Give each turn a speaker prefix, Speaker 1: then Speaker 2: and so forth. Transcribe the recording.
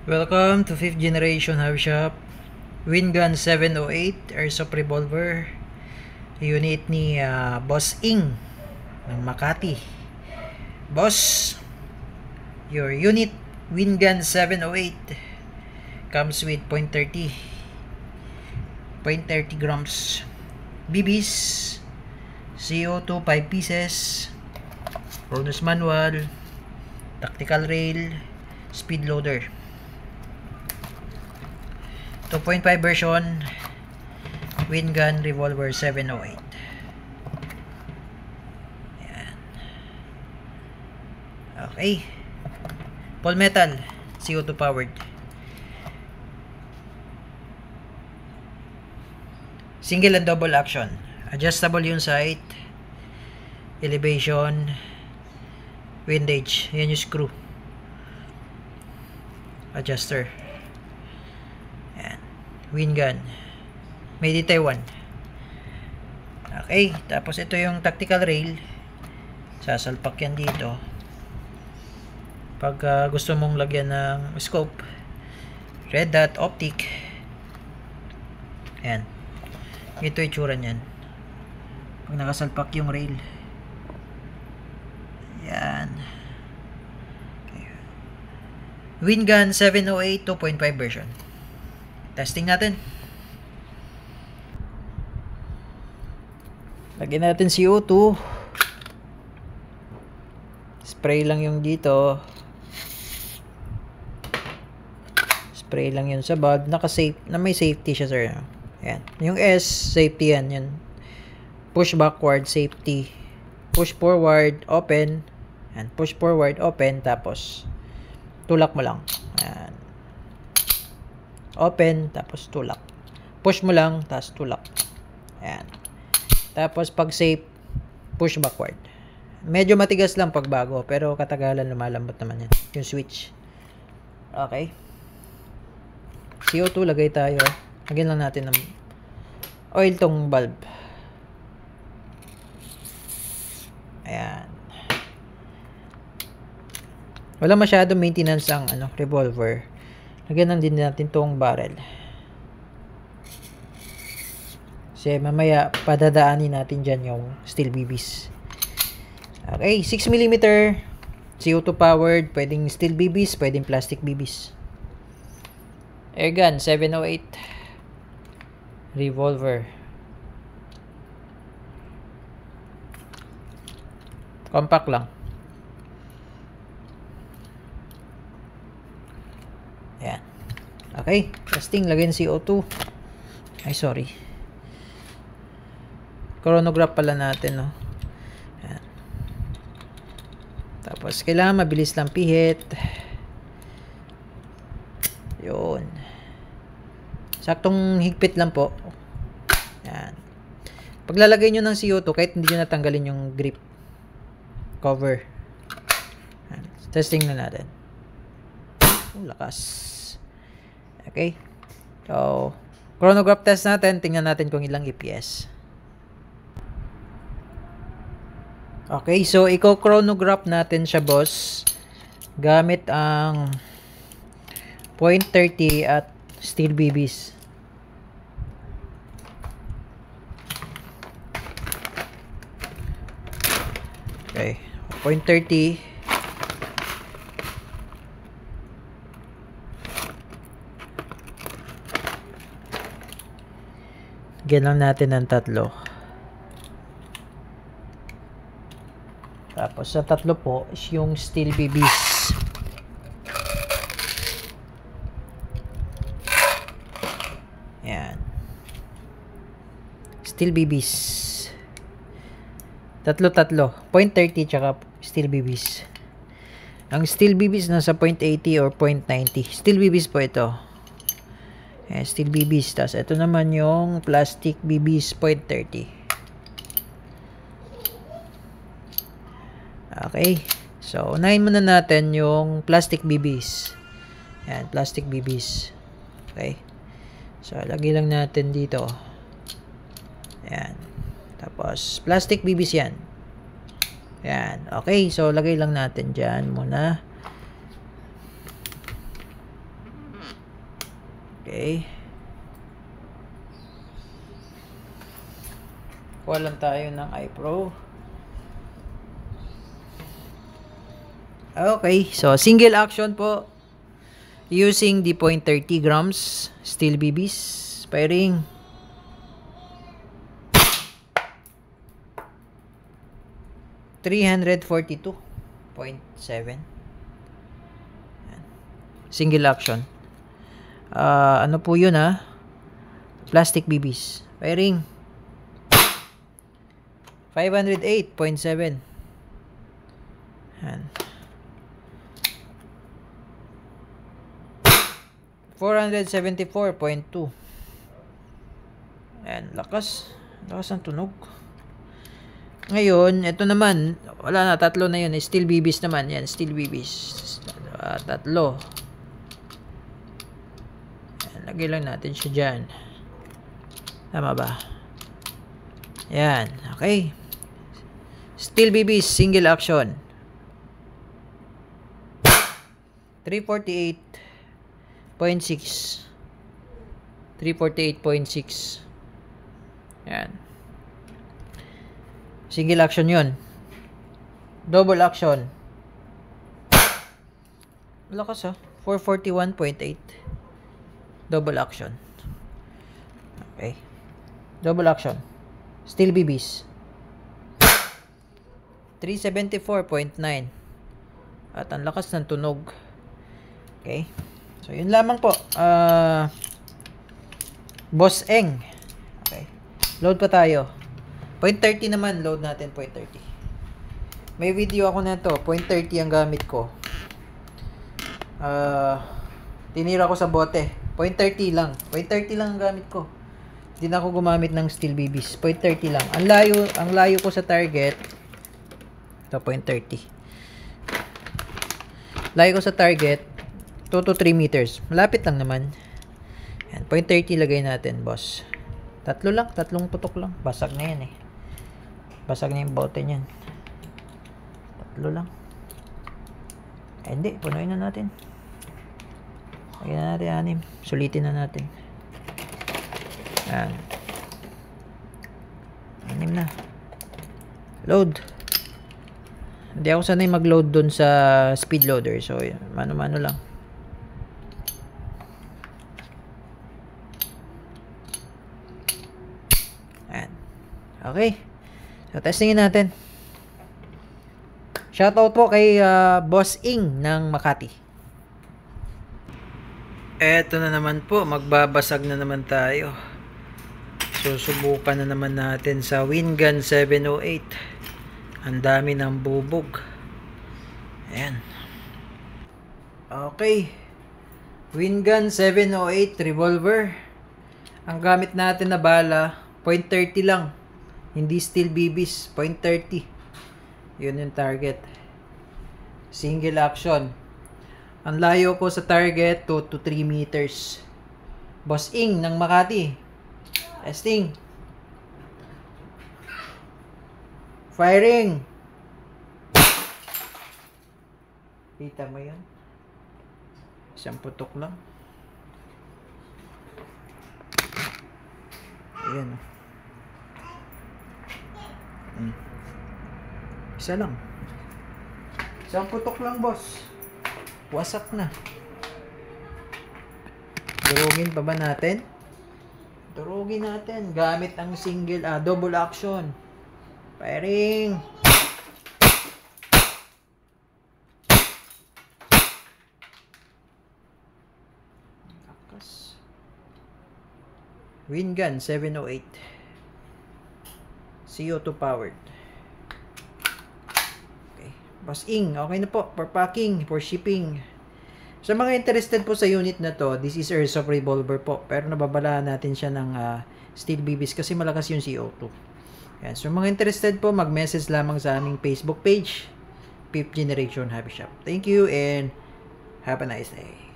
Speaker 1: Welcome to 5th generation Hobby Shop. Wingun 708 Airsoft Revolver. Unit ni Boss Ing ng Makati. Boss, your unit Wingun 708 comes with .30 grams BBs, CO2 5 pieces, bonus manual, tactical rail, speed loader. 2.5 version Wingun Revolver 708. Ayan. Okay. Full metal, CO2 powered. Single and double action. Adjustable yung sight, elevation, windage. Yan yung screw. Adjuster. Wingun made in Taiwan. Okay, tapos ito yung tactical rail. Sasalpak yan dito pag gusto mong lagyan ng scope. Red dot optic. Ayan, ito yung itsura nyan pag nakasalpak yung rail. Ayan. Okay. Wingun 708 2.5 version. Testing natin. Lagyan natin CO2. Spray lang yung dito. Spray lang yun sa bulb. Naka-safe, na may safety siya, sir. Ayan. Yung S, safety yan. Yan. Push backward, safety. Push forward, open. Ayan. Push forward, open. Tapos, tulak mo lang. Ayan. Open, tapos tulak. Push mo lang, tapos tulak. Ayan. Tapos pag safe, push backward. Medyo matigas lang pag bago, pero katagalan lumalambot naman yan. Yung switch. Okay. CO2, lagay tayo. Lagyan lang natin ng oil tong bulb. Ayan. Wala masyadong maintenance ang revolver. Lagyan lang din natin tong barrel. Kasi mamaya padadaanin natin dyan yung steel BBs. Okay, 6mm CO2 powered. Pwedeng steel BBs, pwedeng plastic BBs. Airgun 708 revolver. Compact lang. Ayan. Okay. Testing. Lagyan CO2. Ay, sorry. Chronograph pala natin, no? Ayan. Tapos, kailangan mabilis lang pihit. Yun. Saktong higpit lang po. Ayan. Paglalagay nyo ng CO2, kahit hindi nyo natanggalin yung grip cover. Ayan. Testing na natin. Lakas. Okay. So, chronograph test natin. Tingnan natin kung ilang EPS. Okay. So, i-chronograph natin siya, boss. Gamit ang .30 at steel BBs. Okay. .30. Lagyan lang natin ng tatlo. Tapos sa tatlo po is yung steel BBs. Ayan. Steel BBs. Tatlo. .30 tsaka steel BBs. Ang steel BBs nasa .80 or .90. Steel BBs po ito. Ayan, steel BBs. Tapos, ito naman yung plastic BBs .30. Okay. So, unahin muna natin yung plastic BBs. Ayan, plastic BBs. Okay. So, lagay lang natin dito. Ayan. Tapos, plastic BBs yan. Ayan. Okay. So, lagay lang natin dyan muna. Okay. Kuha lang tayo ng iPro. Okay, so single action po. Using the 0.30 grams steel BBs. Firing. $342.7. Single action. Ano po yun Plastic BBs. Firing. 508.7. Yan. 474.2. Ayan, lakas. Lakas ng tunog. Ngayon, ito naman, wala na, tatlo na yun. Steel BBs naman. Yan, steel BBs. Tatlo. Ayan, lagay lang natin siya dyan. Tama ba? Yan, okay. Steel BBs, single action. 348.6. 348.6. Yan. Single action yun. Double action. Lakas 441.8. Double action. Okay. Double action. Steel BBs. 374.9. At ang lakas ng tunog. Okay. So, yun lamang po. Boss Eng. Okay. Load pa tayo. 0.30 naman. Load natin 0.30. May video ako na to. 0.30 ang gamit ko. Tinira ko sa bote. 0.30 lang. 0.30 lang ang gamit ko. Hindi na ako gumamit ng steel BBs. 0.30 lang. Ang layo ko sa target. Ito, 0.30. Layo ko sa target, 2 to 3 meters. Malapit lang naman. Yan, 0.30 lagay natin, boss. Tatlong putok lang. Basag na yan Basag na yung bote niyan. Tatlo lang. Hindi, punuin na natin. Lagyan na natin 6. Sulitin na natin. Yan. 6 na. Load. Hindi ako sanay mag-load dun sa speed loader. So, mano-mano lang. Ayan. Okay. So, testingin natin. Shoutout po kay Boss Ing ng Makati. Eto na naman po. Magbabasag na naman tayo. Susubukan na naman natin sa Wingun 708. Ang dami ng bubog. Ayan. Okay. Wingun 708 revolver. Ang gamit natin na bala, 0.30 lang. Hindi steel BBs, 0.30. Yun yung target. Single action. Ang layo ko sa target, 2 to 3 meters. Boss Ing ng Makati. Testing. Firing. Kita mo yun? Isang putok lang. Ayan. Isa lang. Isang putok lang, boss. Wasak na. Durugin pa ba natin? Durugin natin. Gamit ang double action. Firing. Lakas. Wingun 708. CO2 powered. Okay. Boss Ing, okay na po. For packing, for shipping. Sa mga interested po sa unit na to, this is Airsoft revolver po. Pero nababalaan natin siya ng steel BBs kasi malakas yung CO2. Yan. So, mga interested po, mag-message lamang sa aming Facebook page, 5th Generation Hobby Shop. Thank you and have a nice day.